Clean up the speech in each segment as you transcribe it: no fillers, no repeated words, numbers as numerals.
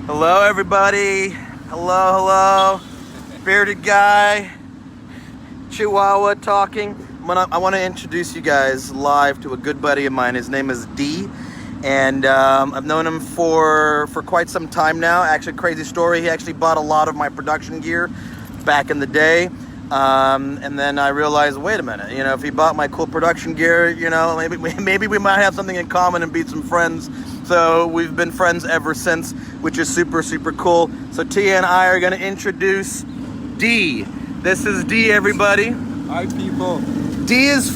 Hello, everybody. Hello. Bearded guy, Chihuahua talking. I want to introduce you guys live to a good buddy of mine. His name is D, and I've known him for quite some time now. Actually, crazy story. He actually bought a lot of my production gear back in the day. And then I realized, wait a minute, if he bought my cool production gear, maybe we might have something in common and be some friends. So we've been friends ever since, which is super, super cool. So Tia and I are going to introduce D. This is D, everybody. Hi, people. D's a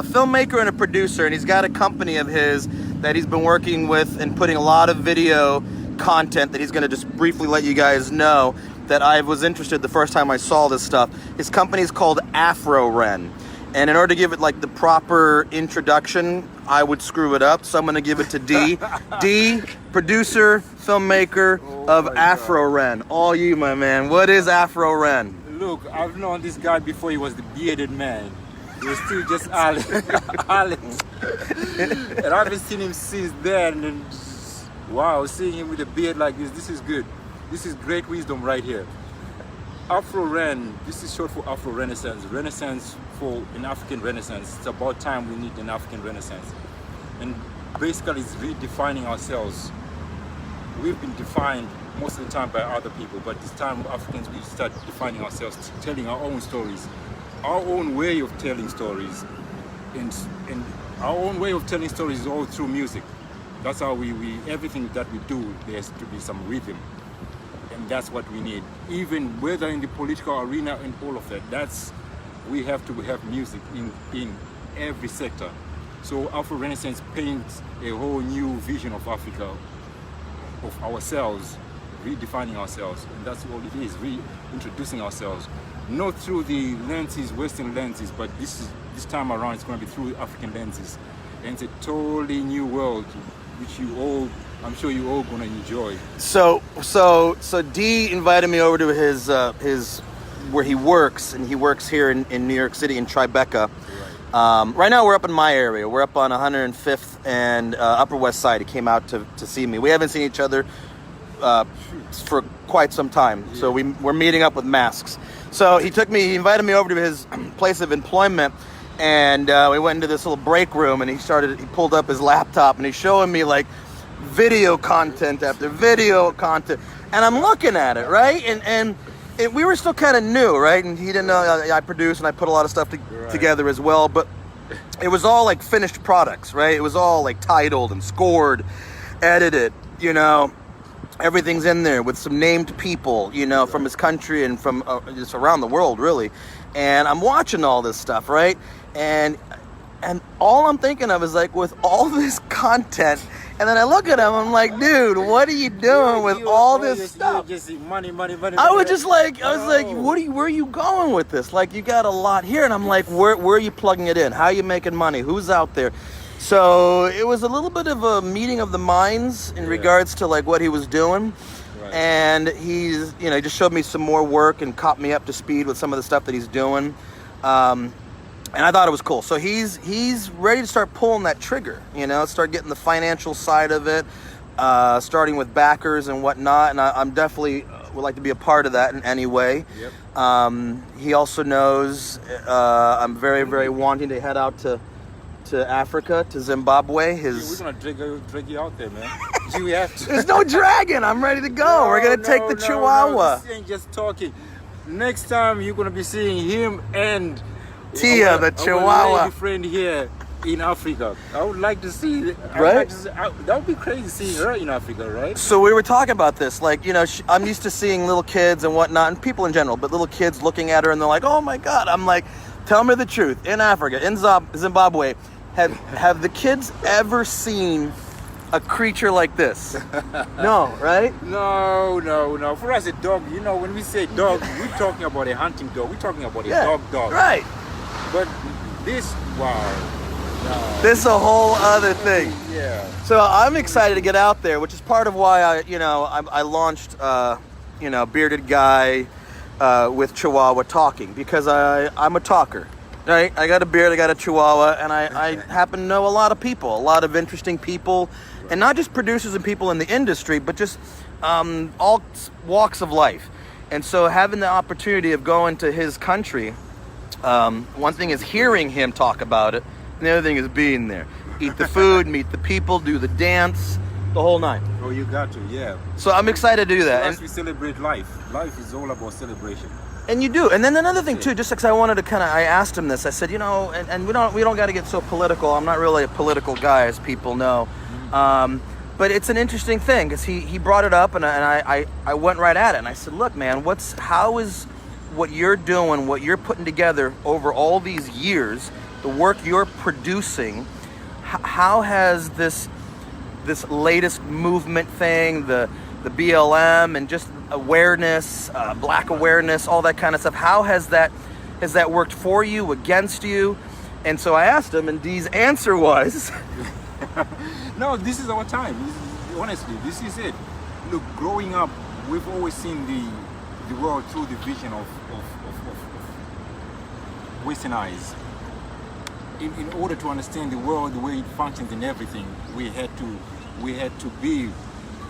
filmmaker and a producer, and he's got a company of his that he's been working with and putting a lot of video content that he's going to just briefly let you guys know that I was interested the first time I saw this stuff. His company is called Afroren. And in order to give it like the proper introduction, I would screw it up. So I'm going to give it to D. D, producer, filmmaker of Afroren. All you, my man. What is Afroren? Look, I've known this guy before he was the bearded man. He was still just Alex. And I haven't seen him since then. And wow, seeing him with a beard like this is good. This is great wisdom right here. Afro-Ren, this is short for Afro-Renaissance. Renaissance for an African Renaissance. It's about time we need an African Renaissance. And basically it's redefining ourselves. We've been defined most of the time by other people, but this time Africans, we start defining ourselves, telling our own stories, our own way of telling stories. And our own way of telling stories is all through music. That's how we everything that we do, there has to be some rhythm. And that's what we need. Even whether in the political arena and all of that, we have to have music in every sector. So Afro-Renaissance paints a whole new vision of Africa, of ourselves, redefining ourselves. And that's all it is, reintroducing ourselves. Not through the lenses, Western lenses, but this time around it's going to be through African lenses. And it's a totally new world, which I'm sure you all gonna enjoy. So D invited me over to his where he works, and he works here in New York City in Tribeca. Right now we're up in my area. We're up on 105th and Upper West Side. He came out to see me. We haven't seen each other for quite some time, so we're meeting up with masks. So he invited me over to his place of employment. And we went into this little break room, and he pulled up his laptop, and he's showing me like video content after video content, and I'm looking at it, right? And we were still kind of new, right? And he didn't know I produce, and I put a lot of stuff together as well, but it was all like finished products, right? It was all like titled and scored, edited, everything's in there with some named people, from his country and from just around the world, really. And I'm watching all this stuff, right? And all I'm thinking of is like, with all this content, and then I look at him, I'm like, dude, what are you doing with all this stuff? Just money. I was like, where are you going with this? Like, you got a lot here, and I'm like, where are you plugging it in? How are you making money? Who's out there? So it was a little bit of a meeting of the minds in regards to like what he was doing. Right. And he's, he just showed me some more work and caught me up to speed with some of the stuff that he's doing. And I thought it was cool. So he's ready to start pulling that trigger, start getting the financial side of it, starting with backers and whatnot. And I'm definitely would like to be a part of that in any way. Yep. He also knows I'm very, very wanting to head out to Africa, to Zimbabwe. We're gonna drag you out there, man. We have to. There's no dragging. I'm ready to go. We're gonna take the Chihuahua. This ain't just talking. Next time you're gonna be seeing him and Tia, the Chihuahua. Our lady friend here in Africa. I would like to see. Right? That would be crazy seeing her in Africa, right? So we were talking about this. Like, I'm used to seeing little kids and whatnot, and people in general, but little kids looking at her and they're like, oh my God. I'm like, tell me the truth. In Africa, in Zimbabwe, have the kids ever seen a creature like this? No, right? No. For us, a dog, when we say dog, we're talking about a hunting dog. We're talking about a dog. Right. But this, wow. No. This is a whole other thing. Yeah. So I'm excited to get out there, which is part of why I launched, Bearded Guy with Chihuahua Talking, because I'm a talker. right? I got a beard, I got a Chihuahua, and I happen to know a lot of people, a lot of interesting people, and not just producers and people in the industry, but just all walks of life. And so having the opportunity of going to his country, one thing is hearing him talk about it, and the other thing is being there. Eat the food, meet the people, do the dance, the whole nine. Oh, you got to, yeah. So I'm excited to do that. As we celebrate life. Life is all about celebration. And you do. And then another thing too, just because I wanted to I asked him this. I said, and we don't got to get so political. I'm not really a political guy, as people know. But it's an interesting thing because he brought it up, and I went right at it. And I said, look, man, how is what you're doing, what you're putting together over all these years, the work you're producing, how has this latest movement thing, the BLM, and just awareness, black awareness, all that kind of stuff, how has that worked for you, against you? And so I asked him, and Dee's answer was, no, this is our time. Honestly, this is it. Look, growing up, we've always seen the world through the vision of Western eyes. In order to understand the world, the way it functions and everything, we had to be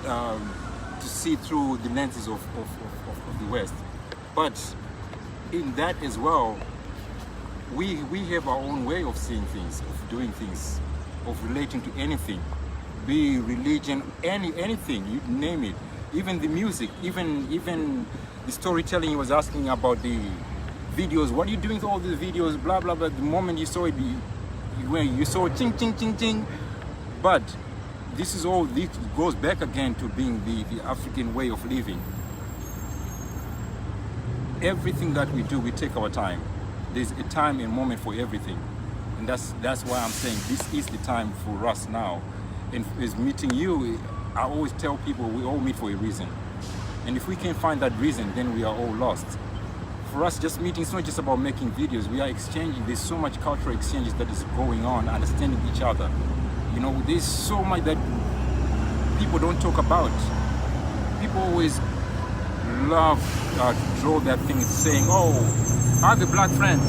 to see through the lenses of the West. But in that as well, we have our own way of seeing things, of doing things, of relating to anything, be religion, anything, you name it. Even the music, even the storytelling. He was asking about the videos. What are you doing with all these videos? Blah blah blah. The moment you saw it, you saw ching ching ching ching. But this goes back again to being the African way of living. Everything that we do, we take our time. There's a time and moment for everything, and that's why I'm saying this is the time for us now. And is meeting you, I always tell people we all meet for a reason, and if we can't find that reason, then we are all lost. For us, just meeting, it's not just about making videos. We are exchanging. There's so much cultural exchanges that is going on, understanding each other. There's so much that people don't talk about. People always love to draw that thing saying, oh, I have a black friend.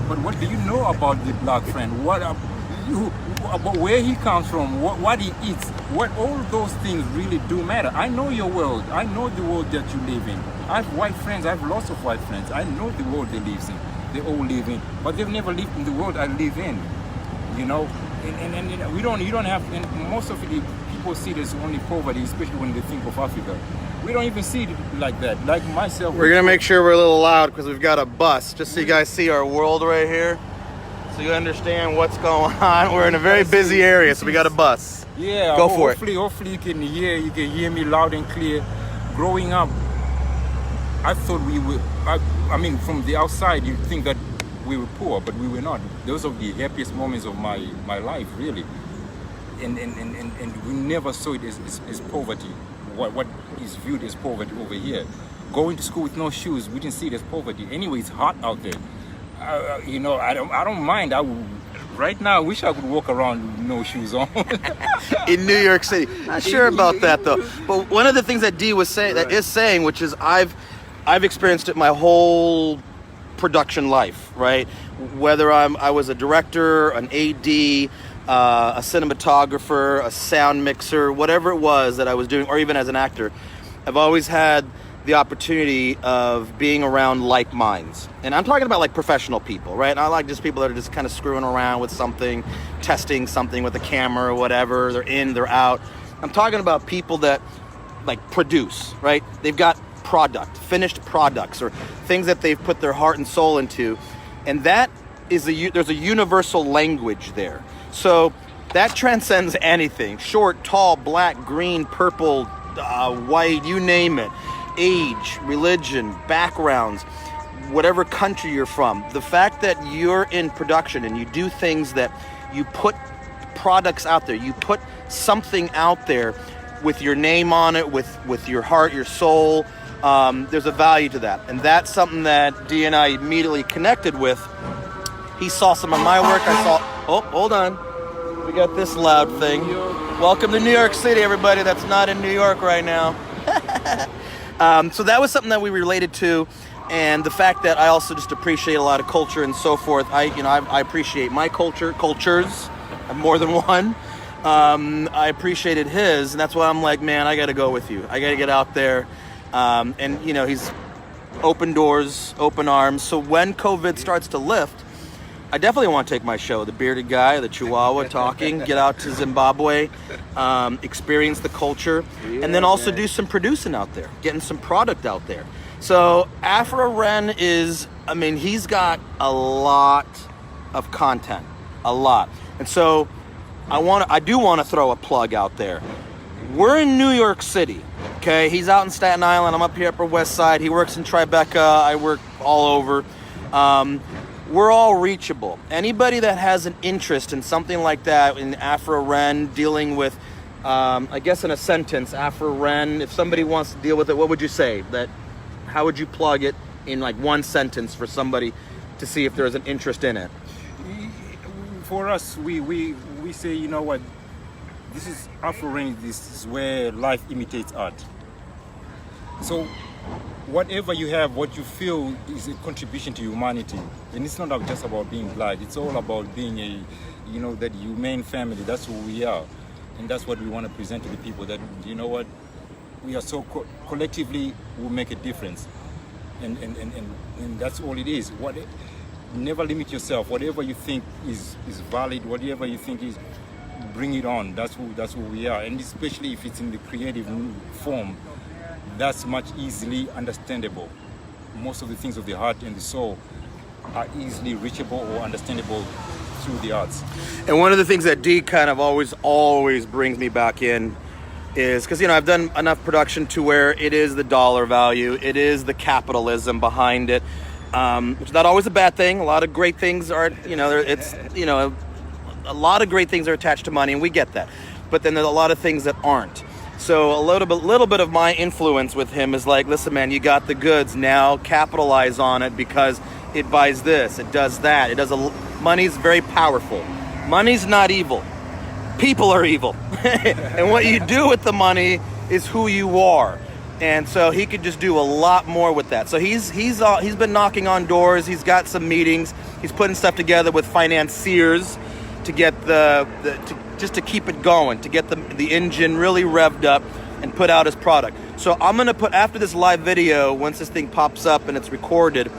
But what do you know about the black friend? About where he comes from, what he eats, all those things really do matter. I know your world. I know the world that you live in. I have white friends. I have lots of white friends. I know the world they live in. They all live in, but they've never lived in the world I live in. And we don't. You don't have. And most of it, people see it as only poverty, especially when they think of Africa. We don't even see it like that. Like myself. We're gonna make sure we're a little loud because we've got a bus, just so you guys see our world right here. So you understand what's going on. We're in a very busy area, so we got a bus. Yeah, go for it. Hopefully you can hear me loud and clear. Growing up, I thought we were. I mean, from the outside, you'd think that we were poor, but we were not. Those are the happiest moments of my life, really. And we never saw it as poverty. What is viewed as poverty over here. Going to school with no shoes, we didn't see it as poverty. Anyway, it's hot out there. I don't mind. Right now, I wish I could walk around with no shoes on. In New York City. Not sure about that though. But one of the things that Dee was saying, that is saying, which is I've experienced it my whole production life, right? Whether I was a director, an AD, a cinematographer, a sound mixer, whatever it was that I was doing, or even as an actor, I've always had the opportunity of being around like minds. And I'm talking about like professional people, right? Not like just people that are just kind of screwing around with something, testing something with a camera or whatever. They're in, they're out. I'm talking about people that like produce, right? They've got finished products or things that they've put their heart and soul into. And that is there's a universal language there. So that transcends anything. Short, tall, black, green, purple, white, you name it. Age, religion, backgrounds, whatever country you're from. The fact that you're in production and you do things that you put products out there, you put something out there with your name on it, with your heart, your soul, there's a value to that. And that's something that Dee and I immediately connected with. He saw some of my work. I saw, oh, hold on. We got this loud thing. Welcome to New York City, everybody that's not in New York right now. So that was something that we related to. and the fact that I also just appreciate a lot of culture and so forth. I appreciate my cultures. I have more than one. I appreciated his, and that's why I'm like, man, I got to go with you. I got to get out there, and he's open doors, open arms. So when COVID starts to lift, I definitely want to take my show, the bearded guy, the Chihuahua, talking, get out to Zimbabwe, experience the culture, and then also do some producing out there, getting some product out there. So Afroren he's got a lot of content, a lot. And so I do want to throw a plug out there. We're in New York City, okay? He's out in Staten Island, I'm up here Upper West Side. He works in Tribeca, I work all over. We're all reachable. Anybody that has an interest in something like that, in Afroren, dealing with, I guess in a sentence, Afroren, if somebody wants to deal with it, what would you say? How would you plug it in like one sentence for somebody to see if there's an interest in it? For us, we say, you know what, this is Afroren, this is where life imitates art. So whatever you have, what you feel is a contribution to humanity. And it's not just about being black, it's all about being that humane family. That's who we are. And that's what we want to present to the people, that, you know what, we are so collectively will make a difference. And that's all it is. Never limit yourself. Whatever you think is valid, whatever you think is, bring it on. That's who we are. And especially if it's in the creative form, that's much easily understandable. Most of the things of the heart and the soul are easily reachable or understandable through the arts. And one of the things that D kind of always brings me back in is because I've done enough production to where it is the dollar value, it is the capitalism behind it, which is not always a bad thing. A lot of great things are, a lot of great things are attached to money, and we get that. But then there's a lot of things that aren't. So a little bit of my influence with him is like, listen, man, you got the goods, now capitalize on it because it buys this, it does that, money's very powerful. Money's not evil. People are evil. And what you do with the money is who you are. And so he could just do a lot more with that. So he's been knocking on doors, he's got some meetings, he's putting stuff together with financiers to get just to keep it going, to get the engine really revved up and put out his product. So I'm gonna put, after this live video, once this thing pops up and it's recorded,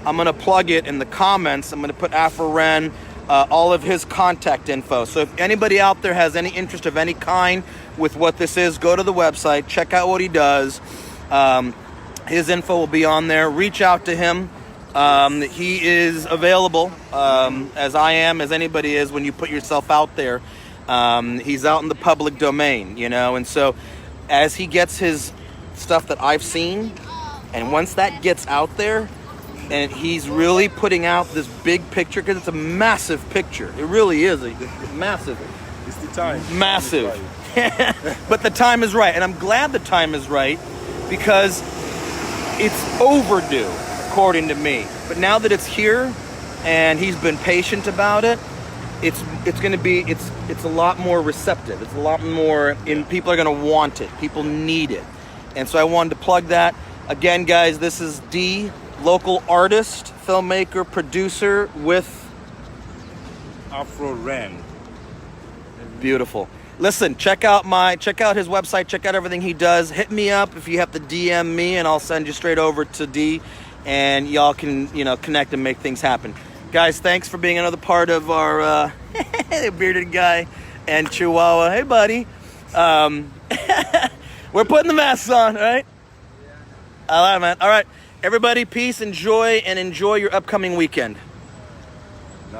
I'm gonna plug it in the comments. I'm gonna put Afroren, all of his contact info. So if anybody out there has any interest of any kind with what this is, go to the website, check out what he does. His info will be on there. Reach out to him. He is available, as I am, as anybody is when you put yourself out there. He's out in the public domain, and so as he gets his stuff that I've seen, and once that gets out there, and he's really putting out this big picture, because it's a massive picture. It really is a massive. It's the time. Massive. But the time is right, and I'm glad the time is right, because it's overdue, according to me. But now that it's here, and he's been patient about it, it's a lot more receptive. It's a lot more, people are going to want it. People need it. And so I wanted to plug that. Again, guys, this is D, local artist, filmmaker, producer with Afroren. Beautiful. Listen, check out his website, check out everything he does. Hit me up if you have to DM me, and I'll send you straight over to D, and y'all can, connect and make things happen. Guys, thanks for being another part of our bearded guy and Chihuahua. Hey, buddy. We're putting the masks on, right? Yeah. All right, man. All right. Everybody, peace, enjoy your upcoming weekend.